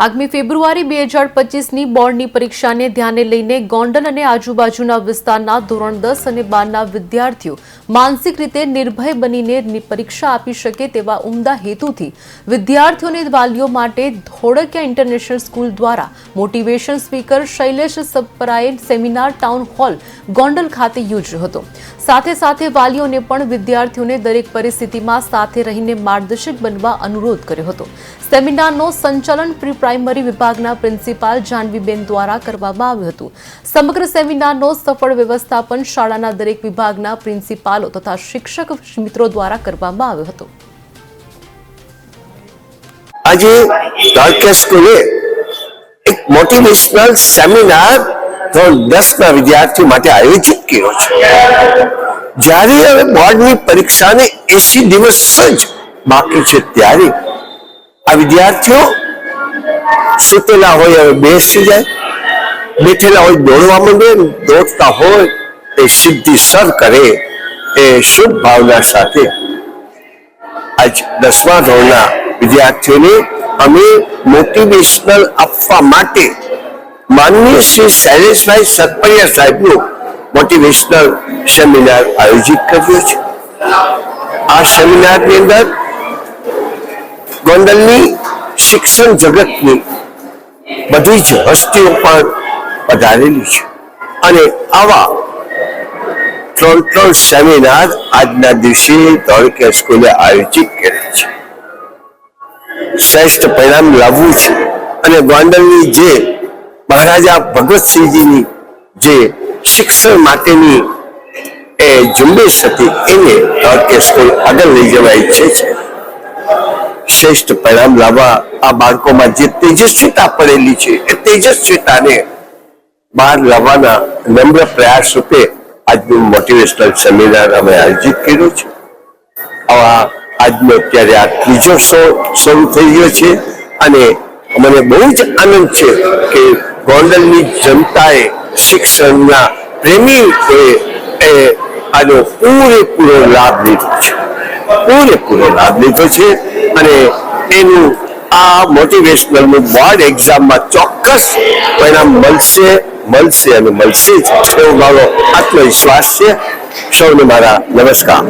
આગામી ફેબ્રુઆરી 2025ની બોર્ડની પરીક્ષાને ધ્યાને લઈને ગોંડલ અને આજુબાજુના વિસ્તારના ધોરણ 10 અને 12ના વિદ્યાર્થીઓ માનસિક રીતે નિર્ભય બનીને પરીક્ષા આપી શકે તેવા ઉમદા હેતુથી વિદ્યાર્થીઓને વાલીઓ માટે ધોળકિયા ઇન્ટરનેશનલ સ્કૂલ દ્વારા મોટિવેશન સ્પીકર શૈલેષ સપરાએ સેમિનાર ટાઉન હોલ ગોંડલ ખાતે યોજ્યો હતો। સાથે સાથે વાલીઓને પણ વિદ્યાર્થીઓને દરેક પરિસ્થિતિમાં સાથે રહીને માર્ગદર્શક બનવા અનુરોધ કર્યો હતો। સેમિનારનો સંચાલન પ્રી પ્રાઇમરી વિભાગના પ્રિન્સિપાલ જાનવીબેન દ્વારા કરવામાં આવ્યું હતું। સમગ્ર સેમિનારનો સફળ વ્યવસ્થાપન શાળાના દરેક વિભાગના પ્રિન્સિપાલો તથા શિક્ષક મિત્રો દ્વારા કરવામાં આવ્યો હતો। આજે ધોળકિયા સ્કૂલે એક મોટિવેશનલ સેમિનાર ધોરણ 10ના વિદ્યાર્થીઓ માટે આયોજિત કર્યો છે। જ્યારે હવે બોર્ડની પરીક્ષાને 80 દિવસ જ બાકી છે ત્યારે આ વિદ્યાર્થીઓ સુતેલા હોય હવે બેસી જાય, બેઠેલા હોય દોડવા માંડે, દોડતા હોય એ સિદ્ધિ સર કરે એ શુભ ભાવના સાથે આજ 10મા ધોરણના વિદ્યાર્થીઓને અમે મોટિવેશનલ આપવા માટે માનનીય શ્રી શૈલેષભાઈ સતપરિયા સાહેબનું મોટિવેશનલ સેમિનાર આયોજિત કર્યો છે। આ સેમિનારની અંદર ગોંડલની શિક્ષણ જગતની બધી જ હસ્તીઓ પણ પધારેલી છે અને આવા 3 સેમિનાર આજના દિવસે ધોળકિયા સ્કૂલે આયોજિત કર્યા છે। શ્રેષ્ઠ પરિણામ લાવવું છે અને ગોંડલની જે મહારાજા ભગતસિંહજીની જે શિક્ષણ માટેની એ ઝુંબેશ હતી એને ધોળકિયા સ્કૂલ આગળ લઈ જવા ઈચ્છે છે। શ્રેષ્ઠ પરિણામ લાવવા આ બાળકોમાં જે તેજસ્વીતા પડેલી છે એ તેજસ્વીતાને બહાર લાવવાના નમ્ર પ્રયાસ રૂપે આજનું મોટિવેશનલ સેમિનાર અમે આયોજિત કર્યો છે। આવા આજનો અત્યારે આ 3જો શો શરૂ થઈ ગયો છે અને મને બહુ જ આનંદ છે કે ગોંડલની જનતાએ શિક્ષણના પ્રેમીઓએ આનો પૂરેપૂરો લાભ લીધો છે અને એનું આ મોટિવેશનલનું બોર્ડ એક્ઝામમાં ચોક્કસ પરિણામ મળશે જ એવો મારો આત્મવિશ્વાસ છે। સૌને મારા નમસ્કાર।